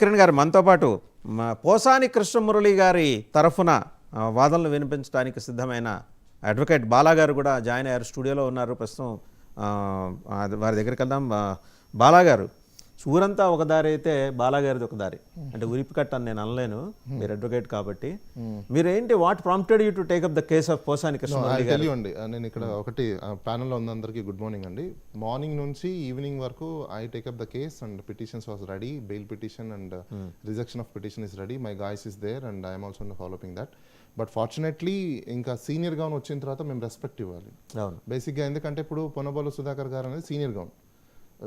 కిరణ్ గారు మనతో పాటు పోసాని కృష్ణమురళి గారి తరఫున వాదనలు వినిపించడానికి సిద్ధమైన అడ్వకేట్ బాలా గారు కూడా జాయిన్ అయ్యారు, స్టూడియోలో ఉన్నారు ప్రస్తుతం. వారి దగ్గరికి వెళ్దాం. బాలా గారు, ఊరంతా ఒక దారి అయితే బాలాగారిది ఒక దారి, అంటే ఉరిపి కట్ట అని నేను అనలేను, మీరు అడ్వకేట్ కాబట్టి. మీరు ఏంటి, what prompted you to take up the case of Posani Krishnamurali garu? తెలియండి, నేను ఇక్కడ ఒకటి ప్యానల్లో ఉన్న అందరికీ గుడ్ మార్నింగ్ అండి. మార్నింగ్ నుంచి ఈవినింగ్ వరకు I take up the case and petitions was ready, bail petition and rejection of petition is ready, my guys is there and I'm also following that. But fortunately ఇంకా senior gown వచ్చిన తర్వాత మేము respect ఇవ్వాలి బేసిక్గా. ఎందుకంటే ఇప్పుడు పొన్నబోలు సుధాకర్ గారు అనేది సీనియర్ గౌన్,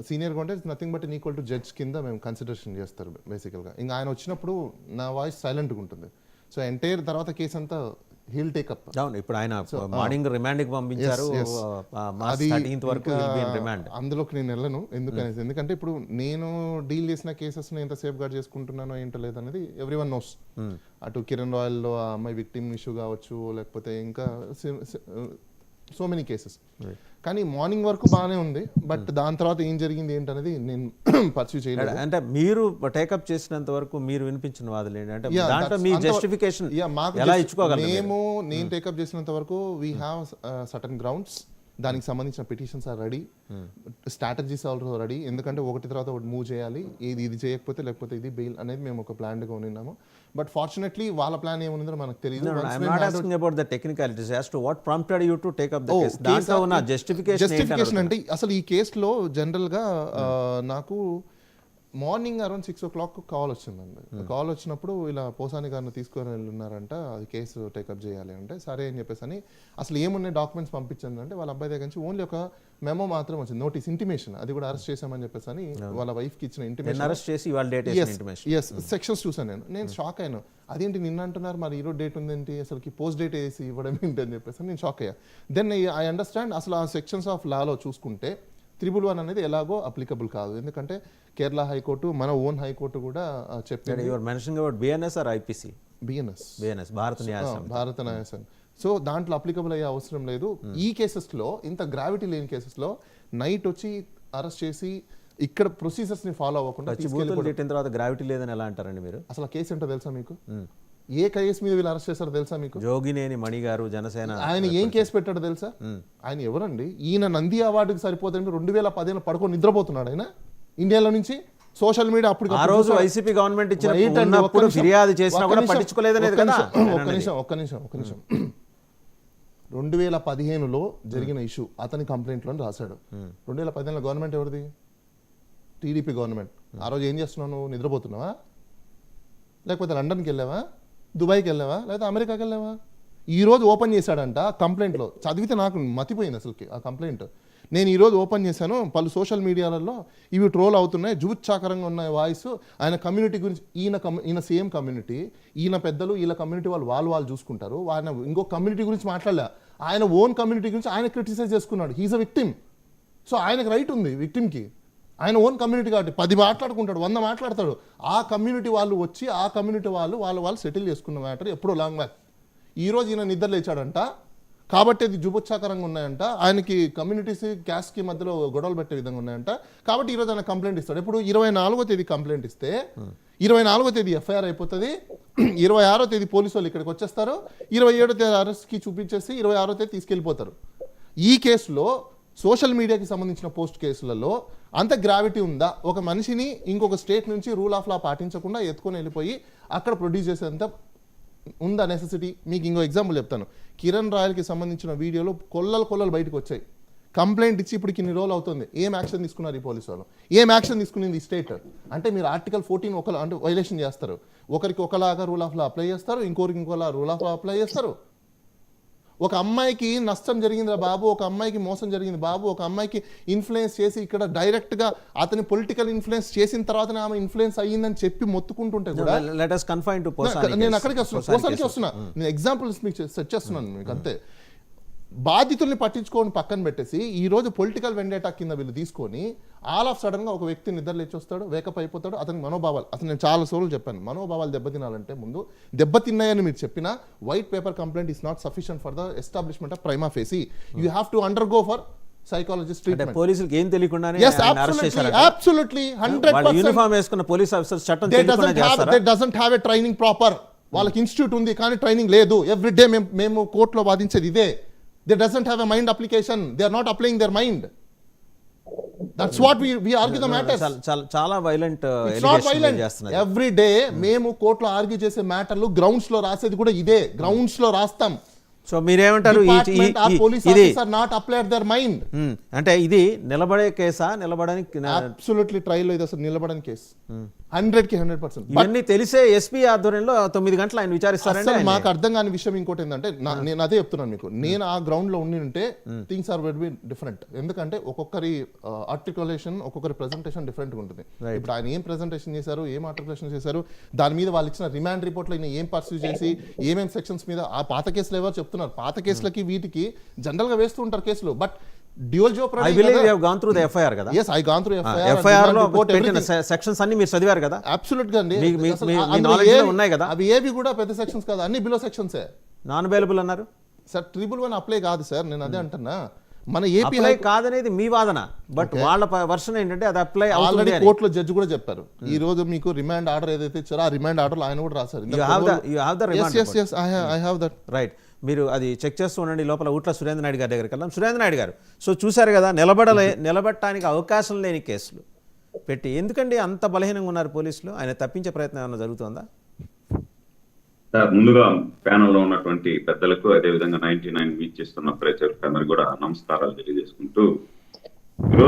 సీనియర్గా ఉంటే nothing but equal to judge కింద మేము కన్సిడరేషన్ చేస్తారు బేసికల్గా. ఇంకా ఆయన వచ్చినప్పుడు నా వాయిస్ సైలెంట్గా ఉంటుంది. సో ఎంటైర్ తర్వాత కేసు అంతా హీల్ టేకప్. ఇప్పుడు ఆయన మార్నింగ్ రిమాండ్కి పంపించారు, అందులోకి నేను వెళ్ళను ఎందుకనేసి. ఎందుకంటే ఇప్పుడు నేను డీల్ చేసిన కేసెస్ ఎంత సేఫ్ గార్డ్ చేసుకుంటున్నానో ఏంటో లేదనేది ఎవ్రీవన్ నోస్. అటు కిరణ్ రాయల్లో ఆ అమ్మాయి విక్టిమ్ ఇష్యూ కావచ్చు, లేకపోతే ఇంకా సో మెనీ కేసెస్. కానీ మార్నింగ్ వరకు బాగానే ఉంది, బట్ దాని తర్వాత ఏం జరిగింది ఏంటనేది నేను పర్సూ చేయలేదు. అంటే మీరు టేకప్ చేసినంత వరకు మీరు వినిపించిన వాదులు ఏంటంటే దాంట్లో మీ జస్టిఫికేషన్ ఎలా ఇచ్చుకోగలరు? నేను టేకప్ చేసినంత వరకు వీ హ్యావ్ సర్టన్ గ్రౌండ్స్, దానికి సంబంధించిన petitions are ready, strategies also ready. ఎందుకంటే ఒకటి తర్వాత ఒకటి మూవ్ చేయాలి, ఇది చేయకపోతే లేకపోతే ఇది బెయిల్ అనేది మేము ఒక ప్లాన్గా ఉన్నాము. బట్ ఫార్చునేట్లీ వాళ్ళ ప్లాన్ ఏముందో మనకు తెలియదు. జస్టిఫికేషన్ అంటే అసలు ఈ కేసులో జనరల్గా నాకు మార్నింగ్ అరౌండ్ 6 o'clock కాల్ వచ్చిందండి. కాల్ వచ్చినప్పుడు ఇలా పోసాని గారిని తీసుకొని వెళ్ళున్నారంట, అది కేసు టేకప్ చేయాలి అంటే సరే అని చెప్పేసి అని అసలు ఏమున్నాయి డాక్యుమెంట్స్ పంపించింది అంటే వాళ్ళ అబ్బాయి దగ్గర నుంచి ఓన్లీ ఒక మెమో మాత్రం వచ్చింది, నోటీస్ ఇంటిమేషన్, అది కూడా అరెస్ట్ చేశామని చెప్పేసి అని వాళ్ళ వైఫ్కి ఇచ్చిన ఇంటిమేషన్. అరెస్ట్ చేసి సెక్షన్స్ చూసాను నేను షాక్ అయ్యాను. అదేంటి నిన్న అంటున్నారు, మరి ఈరోజు డేట్ ఉందేంటి, అసలుకి పోస్ట్ డేట్ వేసి ఇవ్వడం ఏంటి అని చెప్పేసి నేను షాక్ అయ్యా. దెన్ ఐ అండర్స్టాండ్ అసలు ఆ సెక్షన్స్ ఆఫ్ లాలో చూసుకుంటే 311 అనేది ఎలాగో అప్లికబుల్ కాదు. ఎందుకంటే కేరళ హైకోర్టు, మన ఓన్ హైకోర్టు కూడా చెప్పింది. భారత న్యాయసంఘం. సో దాంట్లో అప్లికబుల్ అయ్యే అవసరం లేదు. ఈ కేసెస్లో, ఇంత గ్రావిటీ లేని కేసెస్లో నైట్ వచ్చి అరెస్ట్ చేసి ఇక్కడ ప్రొసీజర్స్ ని ఫాలో అవ్వకుండా తర్వాత గ్రావిటీ లేదని ఎలా అంటారండి మీరు? అసలు ఆ కేసు ఏంటో తెలుసా మీకు? ఏ కేసు మీద వీళ్ళు అరెస్ట్ చేస్తారో తెలుసా మీకు? జోగినేని మణి గారు, జనసేన. ఆయన ఏం కేసు పెట్టాడో తెలుసా? ఆయన ఎవరండి? ఈయన నంది అవార్డుకి సరిపోతుంది. 2015 పడుకొని నిద్రపోతున్నాడు ఆయన ఇండియాలో నుంచి. సోషల్ మీడియా అప్పుడు ఆ రోజు వైసీపీ గవర్నమెంట్ ఇచ్చినప్పుడు ఫిర్యాదు చేసినా కూడా పట్టించుకోలేదనేది కదా. ఒక్క నిమిషం 2015లో జరిగిన ఇష్యూ అతని కంప్లైంట్లో రాశాడు. 2015లో గవర్నమెంట్ ఎవరిది? TDP government. ఆ రోజు ఏం చేస్తున్నావు? నిద్రపోతున్నావా? లేకపోతే లండన్కి వెళ్ళావా, దుబాయ్కి వెళ్ళావా, లేకపోతే అమెరికాకి వెళ్ళావా? ఈరోజు ఓపెన్ చేశాడంట కంప్లైంట్లో. చదివితే నాకు మతిపోయింది అసలుకి ఆ కంప్లైంట్. నేను ఈరోజు ఓపెన్ చేశాను, పలు సోషల్ మీడియాలలో ఇవి ట్రోల్ అవుతున్నాయి, జూచ్చాకరంగా ఉన్నాయి వాయిస్. ఆయన కమ్యూనిటీ గురించి, ఈయన సేమ్ కమ్యూనిటీ, ఈయన పెద్దలు, వీళ్ళ కమ్యూనిటీ వాళ్ళు చూసుకుంటారు. ఆయన ఇంకో కమ్యూనిటీ గురించి మాట్లాడలే, ఆయన ఓన్ కమ్యూనిటీ గురించి ఆయన క్రిటిసైజ్ చేసుకున్నాడు. He is a victim. సో ఆయనకు రైట్ ఉంది విక్టిమ్కి. ఆయన ఓన్ కమ్యూనిటీ కాబట్టి 10 మాట్లాడుకుంటాడు, 100 మాట్లాడతాడు. ఆ కమ్యూనిటీ వాళ్ళు వచ్చి ఆ కమ్యూనిటీ వాళ్ళు సెటిల్ చేసుకున్న మ్యాటర్ ఎప్పుడో లాంగ్ బ్యాక్. ఈరోజు ఈయన నిద్ర లేచాడంట కాబట్టి అది జుబుచ్చాకరంగా ఉన్నాయంట, ఆయనకి కమ్యూనిటీస్ క్యాస్ట్కి మధ్యలో గొడవలు పెట్టే విధంగా ఉన్నాయంట. కాబట్టి ఈరోజు ఆయన కంప్లైంట్ ఇస్తాడు. ఇప్పుడు 24వ తేదీ కంప్లైంట్ ఇస్తే 24వ తేదీ ఎఫ్ఐఆర్ అయిపోతుంది, 26వ తేదీ పోలీసు వాళ్ళు ఇక్కడికి వచ్చేస్తారు, 27వ తేదీ అరెస్ట్కి చూపించేసి 26వ తేదీ తీసుకెళ్ళిపోతారు. ఈ కేసులో సోషల్ మీడియాకి సంబంధించిన పోస్ట్ కేసులలో అంత గ్రావిటీ ఉందా? ఒక మనిషిని ఇంకొక స్టేట్ నుంచి రూల్ ఆఫ్ లా పాటించకుండా ఎత్తుకొని వెళ్ళిపోయి అక్కడ ప్రొడ్యూస్ చేసేంత ఉందా నెసెసిటీ? మీకు ఇంకో ఎగ్జాంపుల్ చెప్తాను. కిరణ్ రాయల్కి సంబంధించిన వీడియోలో కొల్లలు బయటకు వచ్చాయి. కంప్లైంట్ ఇచ్చి ఇప్పుడు ఇన్ని రోజులు అవుతుంది. ఏం యాక్షన్ తీసుకున్నారు ఈ పోలీసు వాళ్ళు? ఏం యాక్షన్ తీసుకునింది ఈ స్టేట్? అంటే మీరు ఆర్టికల్ 14 అంటే వైలేషన్ చేస్తారు. ఒకరికి ఒకలాగా రూల్ ఆఫ్ లా అప్లై చేస్తారు, ఇంకోరికి ఇంకోలా రూల్ ఆఫ్ లా అప్లై చేస్తారు. ఒక అమ్మాయికి నష్టం జరిగింది బాబు, ఒక అమ్మాయికి మోసం జరిగింది బాబు, ఒక అమ్మాయికి ఇన్ఫ్లుయెన్స్ చేసి ఇక్కడ డైరెక్ట్గా అతని పొలిటికల్ ఇన్ఫ్లుయెన్స్ చేసిన తర్వాతనే ఆమె ఇన్ఫ్లుయెన్స్ అయ్యిందని చెప్పి మొత్తుకుంటుంటే కూడా నేను అక్కడికి వస్తున్నా. నేను ఎగ్జాంపుల్స్ మీకు సెట్ చేస్తున్నాను మీకు అంతే. బాధితుల్ని పట్టించుకొని పక్కన పెట్టేసి ఈరోజు పొలిటికల్ వెండేటా కింద వీళ్ళు తీసుకొని ఆల్ ఆఫ్ సడన్గా ఒక వ్యక్తి నిద్ర లేచొస్తాడు, వేకప్ అయిపోతాడు. అతని మనోభావాలు, అసలు నేను చాలా సార్లు చెప్పాను, మనోభావాలు దెబ్బతినాలంటే ముందు దెబ్బతిన్నాయని మీరు చెప్పినా white paper complaint is not sufficient for the establishment of prima facie. You have to undergo for psychologist అంటే ట్రీట్మెంట్. పోలీసులకు ఏం తెలియకుండానే Yes, ఆయన అరెస్ట్ absolutely, చేశారు. absolutely, వాళ్ళ 100%. యూనిఫామ్ వేసుకున్న పోలీస్ ఆఫీసర్స్ చట్టం They తెలియకుండా చేస్తారా? doesn't have a training proper. వాళ్ళకి ఇన్స్టిట్యూట్ ఉంది కానీ ట్రైనింగ్ లేదు. ఎవ్రీ డే మేము కోర్టులో వాదించేది ఇదే. They doesn't have a mind application. They are not applying their mind. That's what we argue the matters. చాలా violent it's not violent. Every day మేము కోర్టులో ఆర్గ్యూ చేసే మ్యాటర్లు గ్రౌండ్స్ లో రాసేది కూడా ఇదే. గ్రౌండ్స్ లో రాస్తాం. సో మీరేమంటారు? Police officer not applied their mind. అంటే ఇది నిలబడే కేసా? నిలబడడానికి అబ్సల్యూట్లీ ట్రయల్ ఇది అసలు నిలబడని కేసు. 100కి 100%. ఇవన్నీ తెలిసే ఎస్పీ ఆధ్వర్యంలో 9 గంటలు ఆయన విచారిస్తారంటే అసలు మాకు అర్థం కాని విషయం ఇంకోటి ఏంటంటే నేను అదే చెప్తున్నాను మీకు. నేను ఆ గ్రౌండ్ లో ఉండి ఉంటే థింగ్స్ ఆర్ వెరీ డిఫరెంట్. ఎందుకంటే ఒక్కొక్కరి ఆర్టికులేషన్ ఒక్కొక్కరి ప్రెజెంటేషన్ డిఫరెంట్ గా ఉంటుంది. ఇప్పుడు ఆయన ఏం ప్రెజెంటేషన్ చేశారు, ఏం ఆర్టికులేషన్ చేశారు, దాని మీద వాళ్ళు ఇచ్చిన రిమాండ్ రిపోర్ట్ లో ఏం పర్సూ చేసి ఏమేం సెక్షన్స్ మీద ఆ పాత కేసులు ఎవరు చెప్తున్నారు. పాత కేసులకి వీటికి జనరల్ గా వేస్తూ ఉంటారు కేసులు. But dual jeopardy I believe you have gone through the FIR కదా? Yes, I gone through FIR. FIR లో పెట్టిన సెక్షన్స్ అన్ని మీరు చదివారు కదా? అబ్సల్యూట్ గా అండి. మీ నాలెడ్జ్ లో ఉన్నాయి కదా? అవి ఏవి కూడా పెద్ద సెక్షన్స్ కాదు, అన్ని బిలో సెక్షన్సే. నాన్ అవైలబుల్ అన్నారు సార్. 111 అప్లై కాదు సార్, నేను అదే అంటున్నా. మన ఏపీ అప్లై కాదనేది మీ వాదన. బట్ వాళ్ళ వర్షన్ ఏంటంటే అది అప్లై ఆల్రెడీ కోర్టులో జడ్జి కూడా చెప్పారు. ఈ రోజు మీకు రిమాండ్ ఆర్డర్ ఏదైతే ఇచ్చారో ఆ రిమాండ్ ఆర్డర్ ఆయన కూడా రాశారు. I have that. రైట్. మీరు అది చెక్ చేస్తూ ఉండండి. లోపల ఊట్ల సురేంద్ర నాయుడు గారి దగ్గరికి వెళ్దాం. సురేంద్ర నాయుడు గారు, సో చూశారు కదా, నిలబడటానికి అవకాశం లేని కేసులు పెట్టి ఎందుకండి అంత బలహీనంగా ఉన్నారు పోలీసులు? ఆయన తప్పించే ప్రయత్నం ఏమైనా జరుగుతుందా? ముందుగా ప్యానల్ లో ఉన్నటువంటి పెద్దలకు, అదే విధంగా 99 వీక్షిస్తున్న ప్రేక్షకులందరికీ కూడా నమస్కారాలు తెలియజేసుకుంటూ